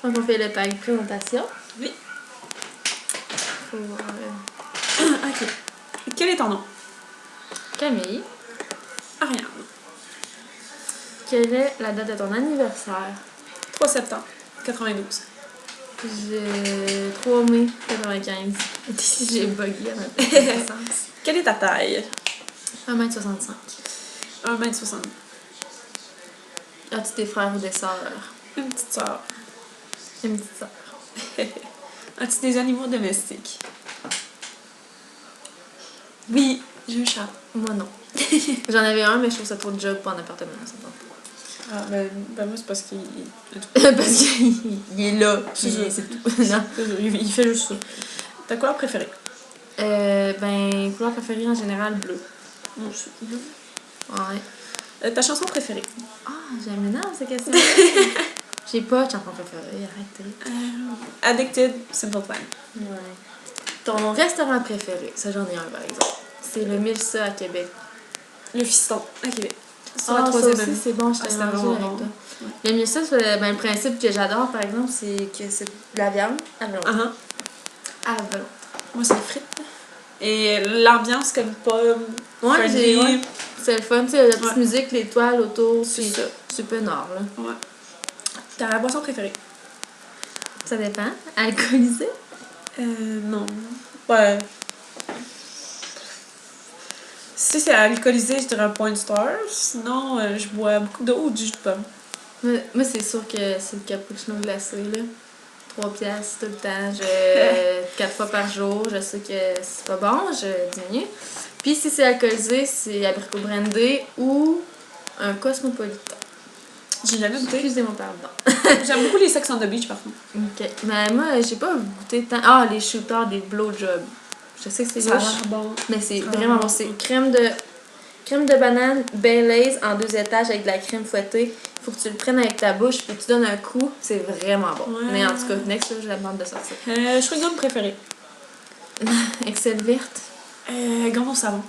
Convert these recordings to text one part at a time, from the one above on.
Donc, on fait le pack présentation. Oui. Pour Ok. Quel est ton nom? Camille. Ariane. Quelle est la date de ton anniversaire? 3 septembre 92. J'ai 3 mai 95. J'ai bugué à ma naissance. Quelle est ta taille? 1m65. 1m60. As-tu des frères ou des sœurs? Une petite soeur. Une petite sœur. As-tu des animaux domestiques? Oui, j'ai un chat. Moi, non. J'en avais un, mais je trouve ça trop de job pour un appartement. Ça me tente Ah, ben moi, c'est parce qu'il... pas. Parce qu'il est là, puis C'est ça. c'est tout. Non. Il fait juste ça. Ta couleur préférée? Ben, couleur préférée en général, bleu. Moi aussi. Ouais. Ta chanson préférée? Ah, j'aime énorme cette question. J'ai pas de chanson préférée, arrêtez. Addicted, Simple Plan. Ouais. Ton restaurant préféré, ça j'en ai un par exemple. C'est le Milsa à Québec. Le fiston, à Québec. Sur Ah, la ça troisième aussi, année. c'est bon, je t'ai c'était mangé vraiment avec bon. toi. Le Milsa, ben, le principe que j'adore par exemple, c'est que c'est de la viande à volonté. Uh-huh. À volonté. Moi, c'est les frites. Et l'ambiance comme pomme. Ouais, friendly. c'est le fun, tu sais, la petite Ouais. musique, les toiles autour, C'est puis ça. c'est peu nord, là. Ouais. Ta boisson préférée? Ça dépend. Alcoolisé? Non. Ouais. Si c'est alcoolisé, je dirais un point star. Sinon, je bois beaucoup d'eau ou du jus de pomme. Moi, c'est sûr que c'est le cappuccino glacé, là. 3 piastres tout le temps. 4 fois par jour. Je sais que c'est pas bon, je diminue. Puis si c'est alcoolisé, c'est abricot brandé ou un cosmopolitain. J'ai jamais goûté. Excusez-moi, pardon. J'aime beaucoup les Sex on the Beach, par contre. Ok. Mais moi, j'ai pas goûté tant. Ah, les shooters des blowjobs. Je sais que c'est Ça a louche, l'air bon. mais c'est Ah, vraiment bon. bon. C'est crème de banane Baileys en 2 étages avec de la crème fouettée. Faut que tu le prennes avec ta bouche puis tu donnes un coup. C'est vraiment bon. Ouais. Mais en tout cas, next, là, je la demande de sortir. Chewing gum préféré? Excel verte. Gomme au savon.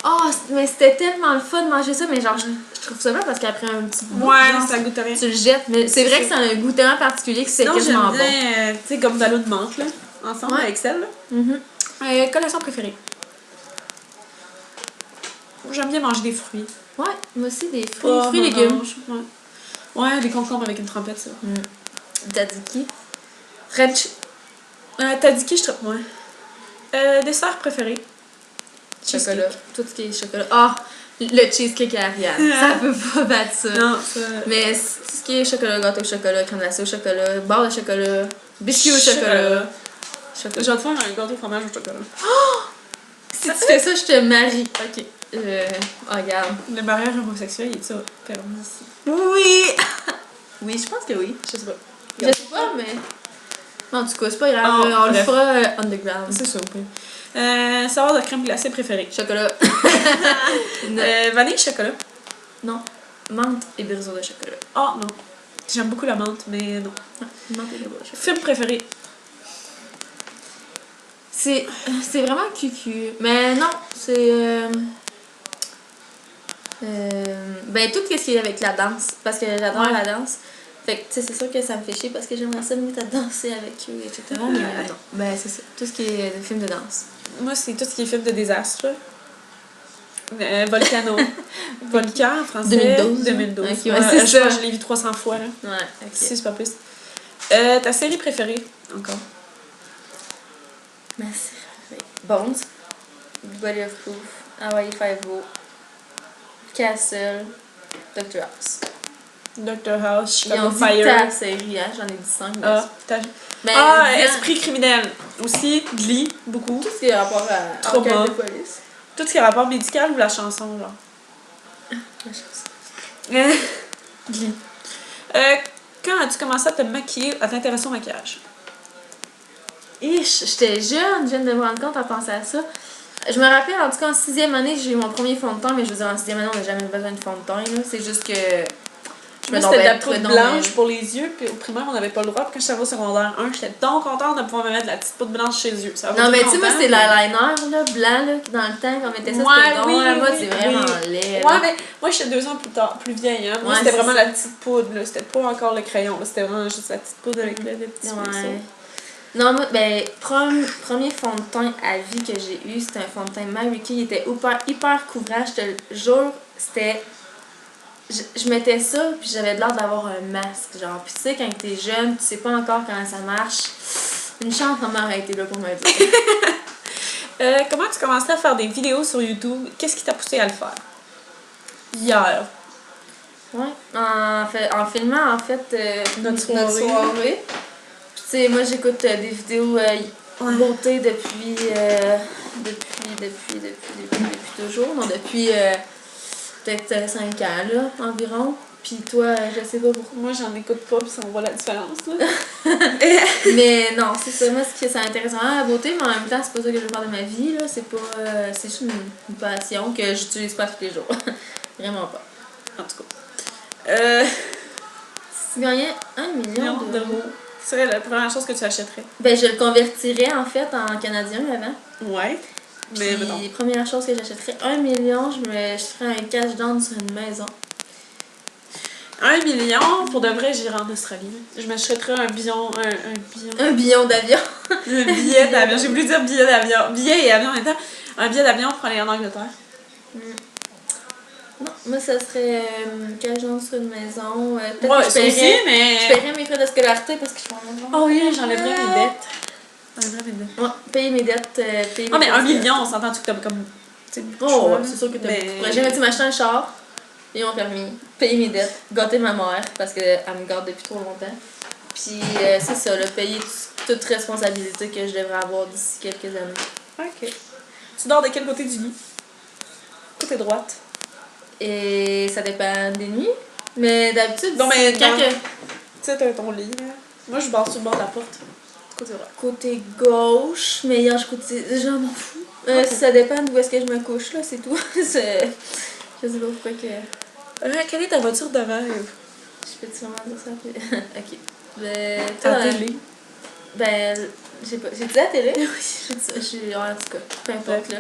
Oh, mais c'était tellement le fun de manger ça, mais genre, je trouve ça bien parce qu'après un petit bout, Ouais, genre, ça goûte rien. tu le jettes. Mais c'est vrai que ça a un goût tellement particulier que c'est Sinon, quasiment j'aime bien, tu sais, gomme d'allô de menthe, là, ensemble Ouais. avec celle, là. bon. Collation préférée? J'aime bien manger des fruits. Ouais, moi aussi, des fruits, Pommes, fruits légumes. oranges, Ouais, des concombres avec une trompette, ça. Tzatziki. French. Tzatziki, je trouve, ouais. Dessert préféré? Chocolat. Tout ce qui est chocolat. Ah, le cheesecake à Ariane. Ça peut pas battre ça. Non, ça... Mais tout ce qui est chocolat, gâteau au chocolat, crème glacée au chocolat, barre de chocolat, biscuit au chocolat. Je vais te faire un gâteau au fromage au chocolat. Si tu fais ça, je te marie. Ok. Oh, regarde. Le mariage homosexuel, il est ça permis ici? Oui! Oui, je pense que oui. Je sais pas. Je sais pas, mais. En tout cas, c'est pas grave. Oh, on le bref. fera underground. C'est ça, ok. Saveur de crème glacée préférée? Chocolat. Non. Vanille, chocolat? Non. Menthe et briseau de chocolat. Oh, non. J'aime beaucoup la menthe, mais non. Menthe et briseau de chocolat. Film préféré? C'est vraiment cucu. Mais non, c'est. Ben, tout ce qui est avec la danse. Parce que j'adore Ouais. la danse. Fait que, tu sais, c'est sûr que ça me fait chier parce que j'aimerais ça me mettre à danser avec eux, etc. Mais non. Ben, c'est ça. Tout ce qui est film de danse. Moi, c'est tout ce qui est film de désastre. Volcano. Volcan en français. 2012. 2012. Ok, ouais, c'est ça. Je l'ai vu 300 fois, là. Ouais, ok. Si, c'est pas plus. Ta série préférée? Encore. Ma série. Bones. Body of Proof. Hawaii Five-O. Castle. Dr. House. Doctor House, Ils ont Chicago dit Fire. ta série, hein? J'en ai dit 5. Ah, Mais Esprit criminel. Aussi, Glee, beaucoup. tout ce qui est rapport à Trauma. enquête de police. Tout ce qui est rapport médical ou la chanson, genre. La chose. Glee. Quand as-tu commencé à te maquiller, à t'intéresser au maquillage? J'étais jeune, je viens de me rendre compte à penser à ça. Je me rappelle, en tout cas, en 6e année, j'ai eu mon premier fond de teint, mais je veux dire, en 6e année, on n'a jamais besoin de fond de teint, là. C'est juste que Je Moi, me c'était de la tombais poudre trop blanche pour les yeux, puis au primaire, on n'avait pas le droit. Puis quand j'étais au secondaire 1, j'étais donc contente de pouvoir me mettre de la petite poudre blanche chez les yeux. Ça va Non, mais durer tu sais, moi, longtemps, c'était mais- l'eyeliner, là, blanc, là, qui dans le temps, qu'on mettait ça, Ouais, c'était bon. oui, Là, moi, oui, c'est vraiment oui. laid. Ouais, là. mais moi, j'étais 2 ans plus vieille, hein. Moi, Ouais, c'était c'est vraiment ça. la petite poudre, là. C'était pas encore le crayon, là. C'était vraiment juste la petite poudre avec le petit pinceau. Ouais. Non, moi, ben, premier fond de teint à vie que j'ai eu, c'était un fond de teint Mary Kay. Il était hyper couvrant, je te le jure. C'était. Je mettais ça, puis j'avais l'air d'avoir un masque, genre. Puis tu sais, quand t'es jeune, tu sais pas encore comment ça marche. Une chance, ma mère a été là pour me le dire. Comment tu commençais à faire des vidéos sur YouTube? Qu'est-ce qui t'a poussé à le faire? Hier. Ouais, en filmant, en fait, Notre notre soirée. soirée. Puis tu sais, moi, j'écoute des vidéos beauté depuis toujours. Non, depuis peut-être 5 ans, là, environ. Puis toi, je sais pas pourquoi. Moi, j'en écoute pas, puis on voit la différence, là. Mais non, c'est ça. Moi, ce qui ça intéresse vraiment la beauté, mais en même temps, c'est pas ça que je veux faire de ma vie, là. C'est pas. C'est juste une passion que j'utilise pas tous les jours. Vraiment pas. En tout cas. Si tu gagnais 1 million d'euros. Ce serait la première chose que tu achèterais. Ben, je le convertirais en fait en canadien avant. Ouais. Mais Puis, mettons. première chose que j'achèterais 1 million, je ferais un cash down sur une maison. 1 million, pour de vrai, j'irai en Australie. Je m'achèterais un billion. Un billion d'avion. Un billet d'avion. J'ai voulu dire billet d'avion. Billet et avion en même temps. Un billet d'avion pour aller en Angleterre. Non, moi, ça serait cash down sur une maison. Peut-être Ouais, que ça aussi, mais. je paierais mes frais de scolarité parce que je suis en maison. Oh oui, j'enlèverais mes dettes. J'enlèverais mes dettes. Ouais, payer mes dettes. Payer Ah, mes mais frais 1 de million, on s'entend que t'as comme. Tu sais, beaucoup de Oh, choix, ouais, là. c'est sûr que t'as Mais- beaucoup de projets. Mais tu sais, m'acheter un char, payer mon permis, payer mes dettes, gâter ma mère parce qu'elle me garde depuis trop longtemps. Puis c'est ça, là, payer toute responsabilité que je devrais avoir d'ici quelques années. Ok. Tu dors de quel côté du lit? Côté droite. Et ça dépend des nuits. Mais d'habitude, Non, mais quand non. que- Tu sais, t'as ton lit, là. Moi, je dors sur le bord de la porte. Côté droit. côté gauche, mais hier je côté. Je m'en fous. Ok. Ça dépend d'où est-ce que je me couche, là, c'est tout. Je sais pas pourquoi que. Quelle est ta voiture de rêve? Je peux-tu vraiment dire ça? Ok. Ben, Ta toi, télé. Ben, j'ai pas. J'ai dit la télé? Oui, j'ai dit ça. En tout cas, peu importe, là.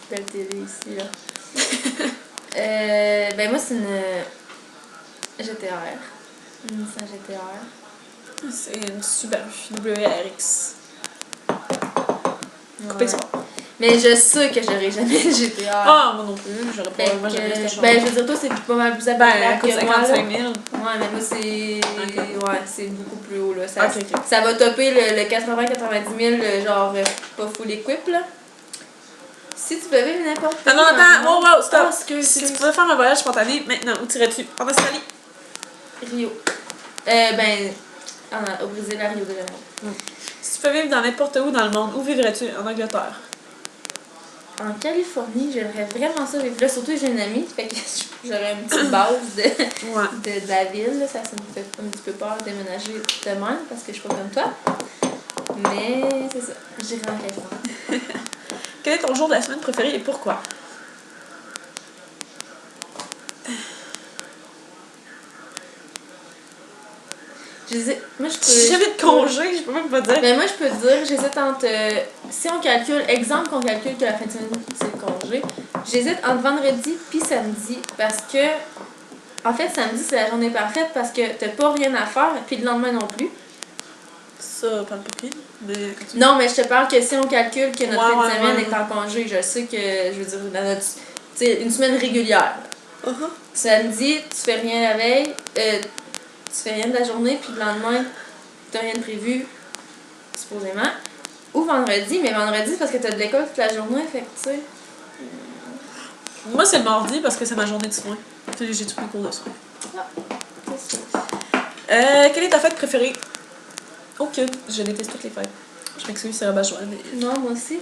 Belle télé ici, là. Ben, moi, c'est une GTR. Une Nissan GTR. C'est une Subaru WRX. Coupé Ouais. ça. Mais je sais que j'aurai jamais une GTR. Ah, moi non plus. J'aurais Fait pas. Moi, j'aurais que, cette ben, je veux dire, toi, c'est pas mal plus Ben, abordable elle coûte que moi, là. 55 000. Ouais, mais moi, c'est. Ok. Ouais, c'est beaucoup plus haut, là. Ça, Ok. ça va topper le 80-90 000, genre, pas full equip, là. Si tu peux vivre n'importe où. Non, attends. Wow, stop. Ah, excuse, Si tu excuse. pouvais faire un voyage spontané, maintenant, où tirais-tu? En Australie? Rio. Au Brésil, à Rio de Janeiro. Si tu peux vivre dans n'importe où dans le monde, où vivrais-tu? En Angleterre. En Californie, j'aimerais vraiment ça vivre là. Surtout que j'ai une amie, fait que j'aurais une petite base Ouais. de la ville. Là. Ça me fait un petit peu peur de déménager de même parce que je suis pas comme toi. Mais c'est ça, j'irai en Californie. Quel est ton jour de la semaine préféré et pourquoi? Moi, je peux. Si j'avais de congé, je peux même pas dire. Ben, moi, je peux te dire, j'hésite entre. Si on calcule, exemple qu'on calcule que la fin de semaine, c'est le congé, j'hésite entre vendredi puis samedi parce que. En fait, samedi, c'est la journée parfaite parce que t'as pas rien à faire, puis le lendemain non plus. Ça, parle pas pire, mais continue. Non, mais je te parle que si on calcule que notre fin de Ouais, semaine ouais. est en congé, je sais que, je veux dire, dans notre. Tu sais, une semaine régulière. Samedi, tu fais rien la veille, tu fais rien de la journée, puis le lendemain, t'as rien de prévu, supposément. Ou vendredi, mais vendredi, c'est parce que t'as de l'école toute la journée, fait que tu sais. Moi, c'est le mardi parce que c'est ma journée de soins. Puis j'ai tous mes cours de soins. Ah, c'est ça. Quelle est ta fête préférée? Aucune. Je déteste toutes les fêtes. Je m'excuse, c'est rabat-joie, mais. Non, moi aussi.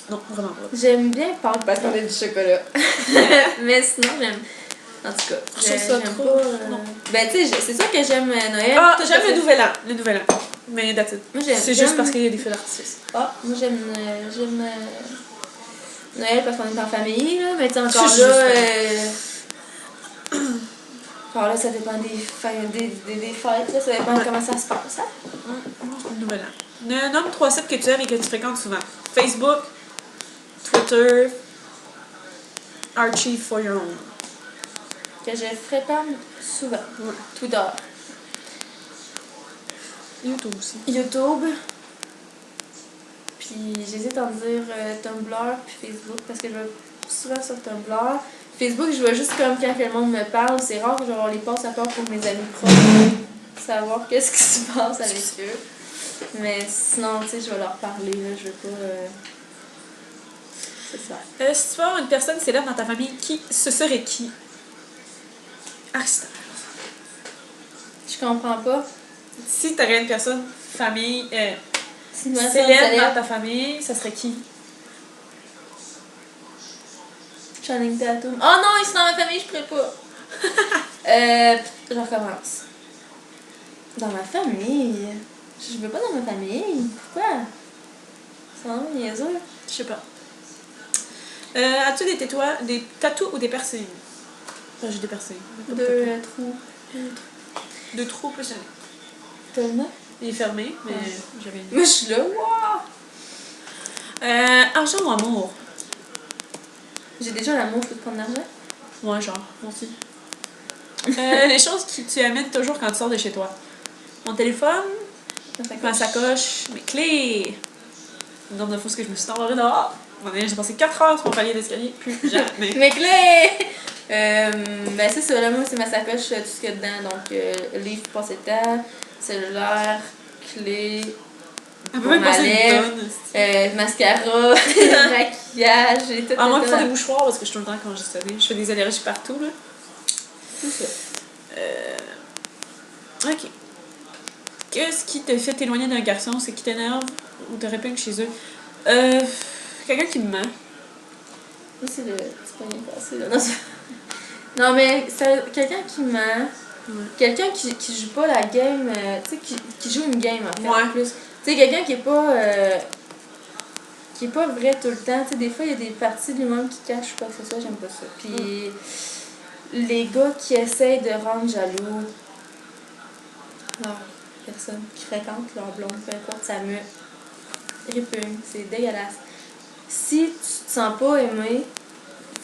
Non, vraiment pas. J'aime bien Pâques parce qu'on a du chocolat. Mais sinon, j'aime. En tout cas, Je trouve ça j'aime trop- pas. non. Ben, tu sais, c'est sûr que j'aime Noël. Ah, tout j'aime à fait. le nouvel an. Le nouvel an. Mais that's it. Moi, j'aime. C'est juste parce qu'il y a des feux d'artifice. Ah, moi, j'aime Noël parce qu'on est en famille, là. Mais tu sais, encore C'est là. juste. Alors là, ça dépend des fêtes, là, ça dépend de comment ça se passe. Hein? Moi, c'est une nouvelle an. Nomme 3 sites que tu aimes et que tu fréquentes souvent. Facebook, Twitter, Archive for your own. Que je fréquente souvent. Ouais. Twitter. YouTube aussi. YouTube. Puis j'hésite à dire Tumblr puis Facebook parce que je vais souvent sur Tumblr. Facebook, je vois juste comme quand le monde me parle. C'est rare que je vais avoir les passes à part pour mes amis proches. Savoir qu'est-ce qui se passe avec eux. Mais sinon, tu sais, je vais leur parler. Là, je veux pas... C'est ça. Si tu veux avoir une personne célèbre dans ta famille, ce serait qui? Aristide. Je comprends pas. Si tu aurais une personne, famille, Si moi, célèbre dans ta famille, ça serait qui? Channing Tatum. Oh non, ils sont dans ma famille, je pourrais pas. Je recommence. Dans ma famille? Je veux pas dans ma famille. Pourquoi? C'est vraiment niaiseux. Je sais pas. As-tu des tatous ou des piercings? J'ai des piercings. Deux trous. Deux trous plus un. Tellement. Il est fermé, mais j'avais une. Moi, je suis là. Wow! Argent ou amour? J'ai déjà l'amour, je peux te prendre l'argent. Ouais, genre, moi aussi. Les choses que tu amènes toujours quand tu sors de chez toi. Mon téléphone, ma sacoche, mes clés. Le nombre de fois que je me suis endormie dehors. J'ai passé 4 heures sur mon palier d'escalier, plus jamais. Mes clés! Ben c'est ça, là, moi, c'est ma sacoche, tout ce qu'il y a dedans. Donc, livre, passe temps, cellulaire, clés, On peut même passer une tonne. mascara, maquillage et tout. À moins qu'il faut des mouchoirs parce que je suis tout le temps congestionnée. Je fais des allergies partout, là. Tout ça. Ok. Qu'est-ce qui te fait t'éloigner d'un garçon? C'est qui t'énerve ou te répugne chez eux? Quelqu'un qui me ment. Moi, c'est le petit poignet passé, là. Non, mais c'est quelqu'un qui ment. Ouais. Quelqu'un qui joue pas la game, tu sais, qui joue une game, en fait, Ouais. en plus. Tu sais, quelqu'un qui est pas vrai tout le temps. Tu sais, des fois, il y a des parties de lui-même qui cachent ou quoi que ce soit, j'aime pas ça. Puis, les gars qui essayent de rendre jaloux leur personne qui fréquente leur blonde, peu importe, ça me répugne. C'est dégueulasse. Si tu te sens pas aimé,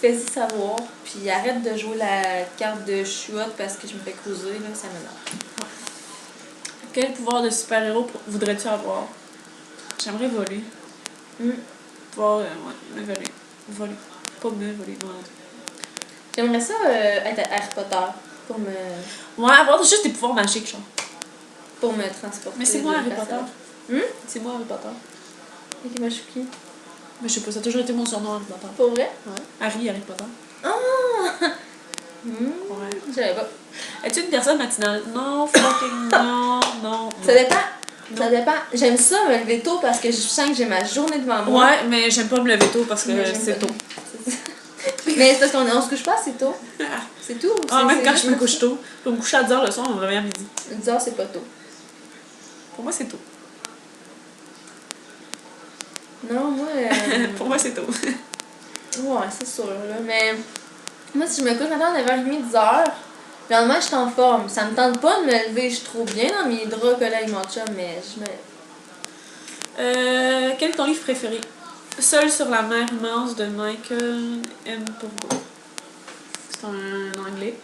fais-y savoir, puis arrête de jouer la carte de chouette parce que je me fais cruiser, là, ça m'énerve. Quel pouvoir de super-héros voudrais-tu avoir? J'aimerais voler. Pouvoir, me voler. Voler. Pas me voler, non. J'aimerais ça être Harry Potter pour me Ouais, avoir juste des pouvoirs magiques, genre. transporter. Mais c'est moi de Harry place à Potter. l'autre. C'est moi Harry Potter. Ok, moi je suis qui? Mais je sais pas, ça a toujours été mon surnom Harry Potter. Pour vrai? Ouais. Harry Potter. Ah! Ouais. Je savais pas. Es-tu une personne matinale? Non, fucking non. Ça dépend. Ça dépend. J'aime ça me lever tôt parce que je sens que j'ai ma journée devant moi. Ouais, mais j'aime pas me lever tôt parce que Mais j'aime c'est pas. tôt. Mais c'est parce qu'on se couche pas, c'est tôt. C'est tout. Même quand juste je me comme couche ça. tôt. Je vais me coucher à 10h le soir, on me réveille à midi. 10h, c'est pas tôt. Pour moi, c'est tôt. Non, moi. Pour moi, c'est tôt. Ouais, c'est sûr, là. Mais moi, si je me couche maintenant à 9h30, 10h, le lendemain, je suis en forme. Ça me tente pas de me lever. Je suis trop bien dans mes draps collés avec mon chum, mais je me. Quel est ton livre préféré? Seul sur la mer immense de Michael M. Pourgo. C'est un anglais.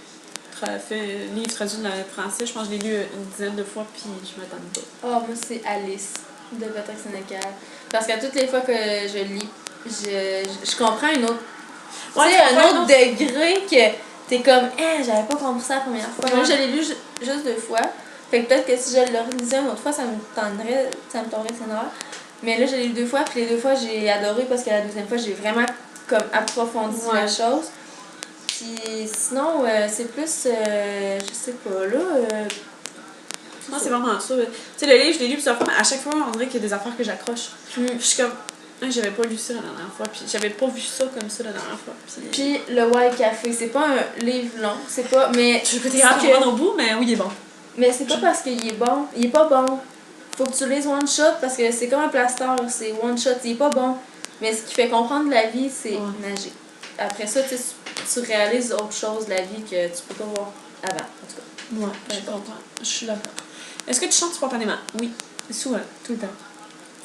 Fait un livre traduit de la français. Je pense que je l'ai lu une dizaine de fois, puis je m'attends pas. Oh, moi, c'est Alice de Patrick Sénécal. Parce qu'à toutes les fois que je lis, je comprends une autre. Ouais, tu sais, tu un comprends autre degré que t'es comme, j'avais pas compris ça la première fois. Ouais. Moi, je l'ai lu juste 2 fois. Fait que peut-être que si je le relisais une autre fois, ça me tomberait scénario. Mais là, je l'ai lu 2 fois, puis les 2 fois, j'ai adoré parce que la deuxième fois, j'ai vraiment comme approfondi la chose. Puis sinon, c'est plus, je sais pas, là. Moi, c'est vraiment ça. Tu sais, le livre, je l'ai lu plusieurs fois, mais à chaque fois, on dirait qu'il y a des affaires que j'accroche. Puis je suis comme, j'avais pas lu ça la dernière fois, puis j'avais pas vu ça comme ça la dernière fois. Puis le White Café, c'est pas un livre long, c'est pas. Mais. Je peux te dire au bout, mais oui, il est bon. Mais c'est pas parce qu'il est bon. Il est pas bon. Faut que tu lises one shot parce que c'est comme un plaster, c'est one shot, il est pas bon. Mais ce qui fait comprendre la vie, c'est magique. Après ça, tu réalises autre chose de la vie que tu peux pas voir. avant, en tout cas. Ouais, je comprends. Je suis d'accord. Est-ce que tu chantes spontanément? Oui. Souvent, tout le temps.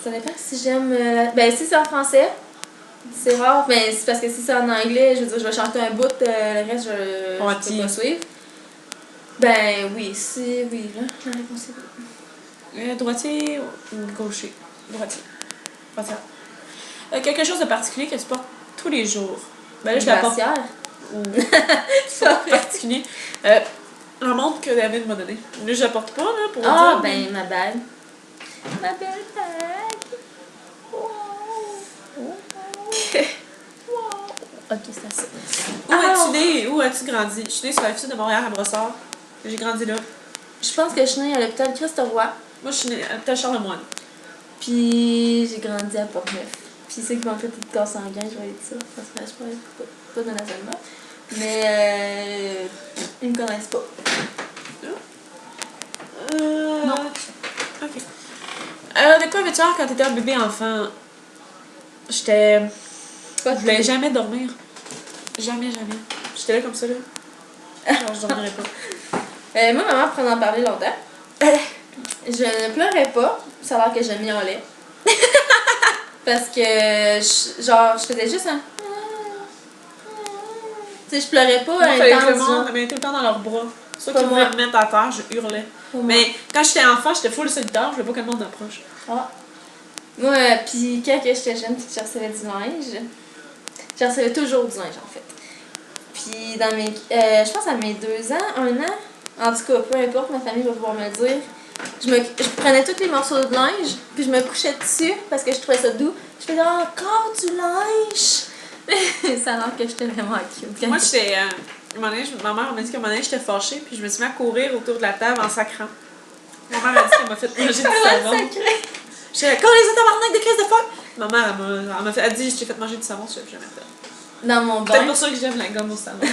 Ça dépend si j'aime... Ben, si c'est en français, c'est rare, mais c'est parce que si c'est en anglais, je veux dire, je vais chanter un bout, le reste, je peux pas suivre. Ben, oui, oui, là, la réponse est oui. Droitier ou gaucher? Droitier. Droitier. Quelque chose de particulier que tu portes tous les jours? Ben là, je la porte. C'est pas particulier. La montre que David m'a donnée. Là, je la porte pas, là, pour dire. Ben, ma bague. Ma belle bague. Wow. Ok, c'est ça. Où as-tu grandi? Je suis née sur la rive-sud de Montréal, à Brossard. J'ai grandi là. Je pense que je suis née à l'hôpital Christ-Roi. Moi, je suis née à l'hôpital Charlemagne. Puis j'ai grandi à Port-Neuf. Puis ceux qui m'ont fait une casse sanguin, je vais être ça. Parce que je ne pas dans la zone. Mais ils me connaissent pas. Non. Ok. De quoi avais-tu hâte quand t'étais un bébé enfant? Je voulais jamais dormir. Jamais. J'étais là comme ça, là. Genre, je dormirais pas. Moi, maman prenait en parler longtemps. Je ne pleurais pas. Ça a l'air que je miaulais. Parce que, je faisais juste un... Tu sais, je pleurais pas. Moi, fallait que le monde me mettait tout le temps dans leurs bras. Soit qu'ils voulaient me mettre à terre, je hurlais. Mais quand j'étais enfant, j'étais full solitaire, je voulais pas que le monde m'approche. Ah. Moi, puis quand j'étais jeune, puis que je recevais du linge, je recevais toujours du linge, en fait. Puis dans mes... je pense à mes 2 ans, 1 an, en tout cas, peu importe, ma famille va pouvoir me le dire, je prenais tous les morceaux de linge, puis je me couchais dessus, parce que je trouvais ça doux. Je faisais encore du linge! Ça a l'air que j'étais vraiment cute. Moi, j'étais... ma mère m'a dit qu'à un moment donné, j'étais fâchée, puis je me suis mis à courir autour de la table en sacrant. Ma mère a dit qu'elle m'a fait manger du savon. J'étais là, quand les tabarnak de crise de fuck! Ma mère, elle a dit, je t'ai fait manger du savon, je l'ai jamais fait. Dans mon bain. Peut-être pour ça que j'aime la gomme au savon.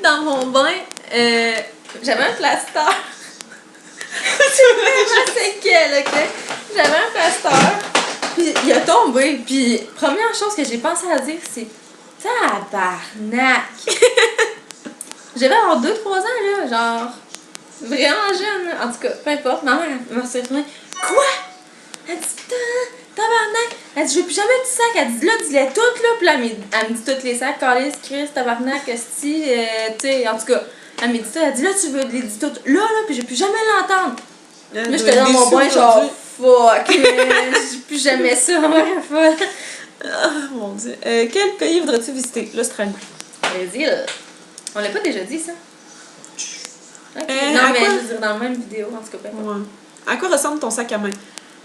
Dans mon bain, j'avais un plaster. Je sais quel, ok? J'avais un plaster. Puis il a tombé. Puis première chose que j'ai pensé à dire, c'est tabarnak! J'avais genre 2-3 ans, là, genre vraiment jeune, là. En tout cas, peu importe. Ma mère m'a retournée. Quoi? Elle dit tabarnak! Elle dit je veux plus jamais du sac. Elle dit là, dis-les toutes, là. Puis là, elle me dit toutes les sacs. Calice, Chris, tabarnak, esti, tu sais, en tout cas. Elle me dit ça. Elle dit là, tu veux les dire toutes là, puis je vais plus jamais l'entendre. Là, j'étais dans mon bain, genre fuck, j'ai plus jamais ça, ouais, fuck. Oh mon dieu. Quel pays voudrais-tu visiter? L'Australie. Brésil. On l'a pas déjà dit, ça? Okay. Non, mais je veux dire, dans la même vidéo, en tout cas. Ouais. À quoi ressemble ton sac à main?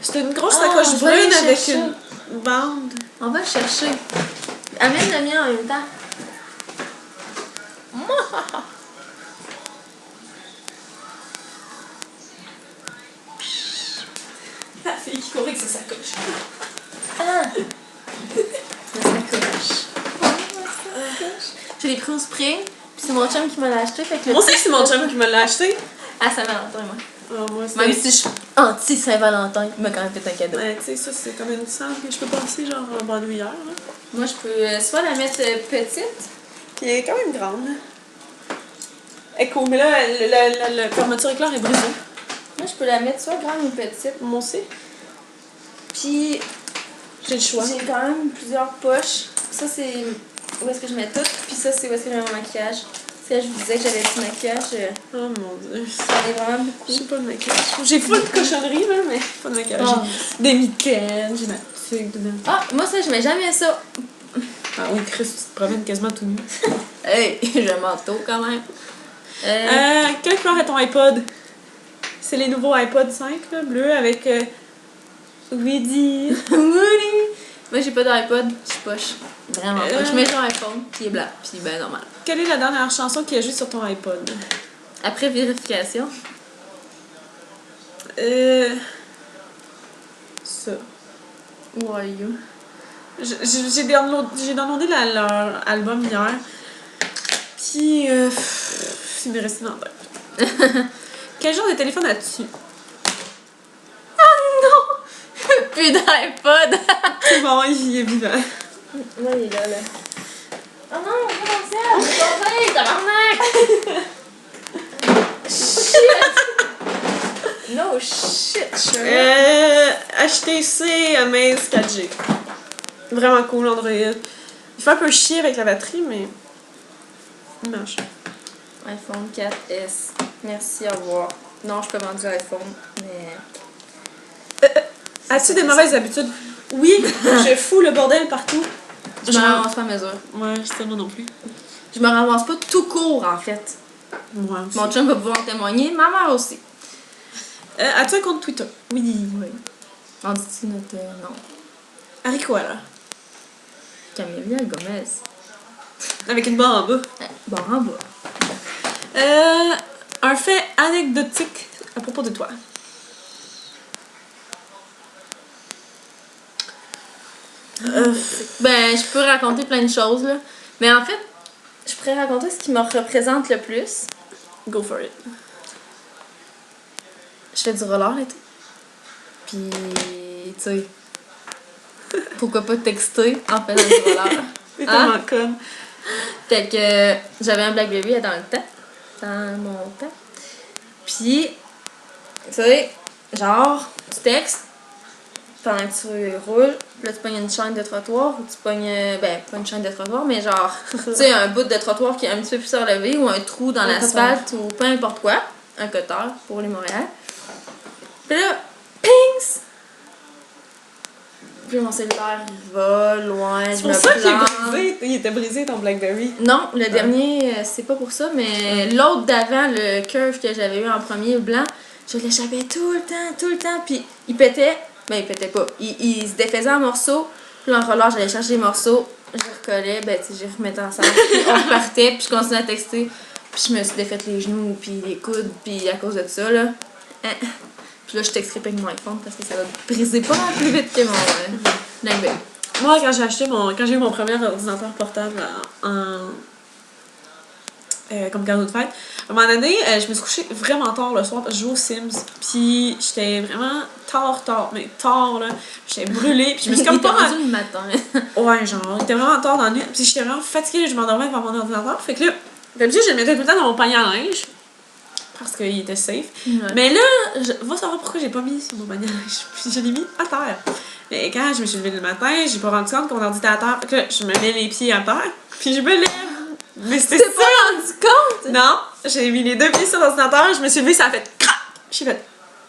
C'est une grosse sacoche brune avec une bande. On va le chercher. Amène le mien en même temps. La fille qui courait avec sa sacoche. Ah! La sacoche. Je l'ai pris au spring, puis c'est mon chum qui me l'a acheté. Fait que moi aussi, c'est mon chum qui me l'a acheté. À Saint-Valentin, moi. Oh, moi même si je suis anti-Saint-Valentin, il m'a quand même fait un cadeau. Ouais, tu sais, ça, c'est comme une scène que je peux passer, genre, en bandoulière. Moi, je peux soit la mettre petite. Elle est quand même grande. Elle est cool, mais là, la fermeture éclair est brisée. Moi, je peux la mettre soit grande ou petite. Moi aussi. Puis, j'ai le choix. J'ai quand même plusieurs poches. Ça, c'est où est-ce que je mets tout. Puis ça, c'est où est-ce que je mets mon maquillage. C'est là, je vous disais que j'avais du maquillage. Oh mon dieu. J'en ai vraiment beaucoup. J'ai pas de maquillage. J'ai pas de cochonnerie, là, mais pas de maquillage. Oh. Des Mitaines, j'ai ma tuque dedans. Ah, moi, ça, je mets jamais ça. Ah oui, Chris, tu te promènes quasiment tout nu. Hey, j'ai un manteau quand même. Quelle couleur est ton iPod? C'est les nouveaux iPod 5, là, bleu, avec Woody. Woody! Moi, j'ai pas d'iPod, je suis poche. Vraiment pas. Je mets sur iPhone, puis il est blanc, puis ben normal. Quelle est la dernière chanson qui a joué sur ton iPod? Après vérification. Ça. Who are you? J'ai downloadé leur album hier. Puis, il m'est resté dans la tête. Quel genre de téléphone as-tu? Oh non! Plus d'iPod! C'est bon, il est vivant. Là, il est là. Oh non, mon Dieu! Tabarnak! Oh shit, HTC Amaze 4G. Vraiment cool, Android. Il fait un peu chier avec la batterie, mais il marche. iPhone 4S. Merci, au revoir. Non, je peux vendre du iPhone, mais... As-tu des mauvaises habitudes? Oui, je fous le bordel partout. Je me ramasse pas à mesure. Ouais, c'est moi non plus. Je me ramasse pas tout court, en fait. Moi aussi. Mon chum va pouvoir témoigner, ma mère aussi. As-tu un compte Twitter? Oui. On dit notre... non. Haricouala. Camélia Gomez. Avec une barre en bas. Bon, en bas. Un fait anecdotique à propos de toi. Ben, je peux raconter plein de choses, là. Mais en fait, je pourrais raconter ce qui me représente le plus. Go for it. Je fais du roller l'été. Puis, tu sais, pourquoi pas texter en faisant du roller? C'est tellement con. Fait que j'avais un Blackberry dans le temps. Dans mon temps. Puis, tu sais, genre, tu textes pendant que tu roules. Là, tu pognes une chaîne de trottoir ou tu pognes. Ben, pas une chaîne de trottoir, mais genre, tu sais, un bout de trottoir qui est un petit peu plus relevé ou un trou dans l'asphalte ou peu importe quoi. Un cutter pour les Montréal. Puis là, pings! Puis mon cellulaire, il va loin, je me C'est pour ça qu'il est plante. brisé. Il était brisé ton Blackberry. Non, le dernier, c'est pas pour ça, mais l'autre d'avant, le curve que j'avais eu en premier, le blanc, je l'échappais tout le temps, puis il pétait, ben il pétait pas, il se défaisait en morceaux, puis en roller, j'allais chercher les morceaux, je recollais, ben tu sais, je remettais ensemble, puis on repartait, puis je continuais à texter, puis je me suis défaite les genoux, puis les coudes, puis à cause de ça, là, puis là, je texterais pas avec mon iPhone parce que ça va briser pas mal plus vite que mon Blackberry. Moi, quand j'ai eu mon premier ordinateur portable comme cadeau de fête, à un moment donné, je me suis couchée vraiment tard le soir parce que je jouais aux Sims. Puis j'étais vraiment tard, là. J'étais brûlée. Puis je me suis comme pas rendu le matin. Ouais, genre, il était vraiment tard dans la nuit. Puis j'étais vraiment fatiguée, je m'endormais devant mon ordinateur. Fait que là, d'habitude, je le mettais tout le temps dans mon panier à linge. Parce qu'il était safe. Ouais. Mais là, va savoir pourquoi j'ai pas mis sur mon panier à linge. Puis je l'ai mis à terre. Mais quand je me suis levée le matin, j'ai pas rendu compte qu'on ordi était à terre. Fait que là, je me mets les pieds à terre. Puis je me lève. Mais c'était T'es pas rendu compte? Non, j'ai mis les deux pieds sur l'ordinateur. Je me suis levée, ça a fait crac. J'ai fait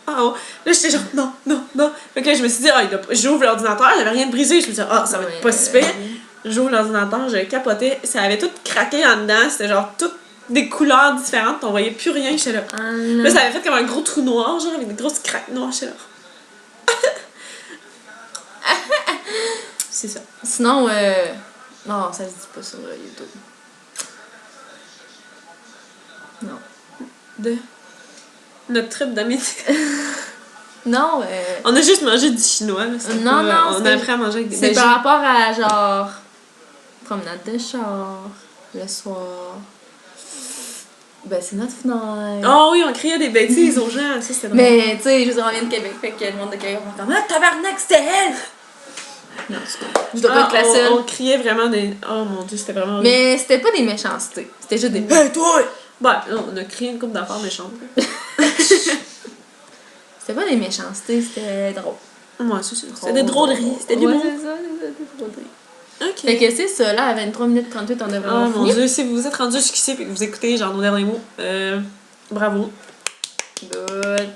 oh. Là, j'étais genre non. Fait que là, je me suis dit, j'ouvre l'ordinateur, j'avais rien de brisé. Je me suis dit, ça va être pas si pire. J'ouvre l'ordinateur, j'ai capoté. Ça avait tout craqué en dedans. C'était genre tout des couleurs différentes, on voyait plus rien, j'étais là. Là, ça avait fait comme un gros trou noir, genre avec des grosses craques noires, j'étais là. C'est ça. Sinon, non, ça se dit pas sur YouTube. Non. Notre trip d'amitié. Non, On a juste mangé du chinois, là. Non, on a appris à manger avec des c'est par rapport à genre promenade de char, le soir. Ben, c'est notre fenêtre. Oh oui, on criait des bêtises aux gens, ça c'était drôle. Mais, tu sais, je veux dire, on vient de Québec, fait que le monde de Québec va comme, ah, tabarnak, c'était elle! Non, c'est pas. Je dois pas être la seule. On criait vraiment des. Oh mon dieu, c'était vraiment. Mais c'était pas des méchancetés. C'était juste des. Hey, toi! Ben, on a crié une couple d'affaires méchantes. C'était pas des méchancetés, c'était drôle. Ouais, c'est ça. C'était des drôleries. C'était du bon. C'est ça, des drôleries. Ok. Fait que c'est ça, là, à 23 minutes 38, on devrait Oh mon dieu, si vous vous êtes rendu jusqu'ici et que vous écoutez genre nos derniers mots, bravo. Good.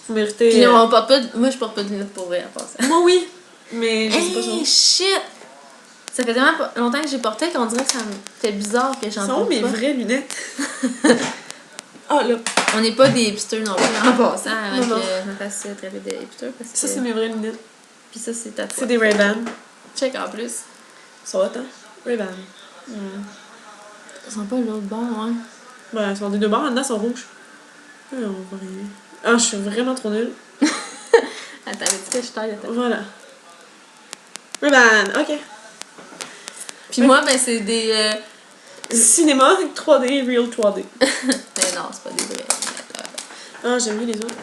Vous méritez. Puis on porte pas moi, je porte pas de lunettes pour vrai à part ça. Moi, oui. Mais je sais pas Hey, ça. shit! Ça fait tellement longtemps que j'ai porté qu'on dirait que ça me fait bizarre que j'en porte sont mes pas. vraies lunettes. Ah là. On n'est pas des hipsters non plus en passant avant Non. que je me fasse traiter des hipsters. Parce que... Ça, c'est mes vraies lunettes. Puis ça, c'est ta C'est des Ray-Ban. Check en plus. Ils sont hot, hein? Ray-Ban. Ils sont pas l'autre bord, ouais. Ouais, ils sont des deux bords, en dedans, ils sont rouges. On va rien. Ah, je suis vraiment trop nulle. Attends, tu que je taille de Voilà. Ray-Ban, ok. Puis moi, ben, c'est des. Cinéma 3D, Real 3D. Mais non, c'est pas des vrais. Ah, j'aime mieux les autres.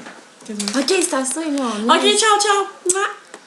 Ok, c'est assez, là. Ok, ciao, ciao! Mouah.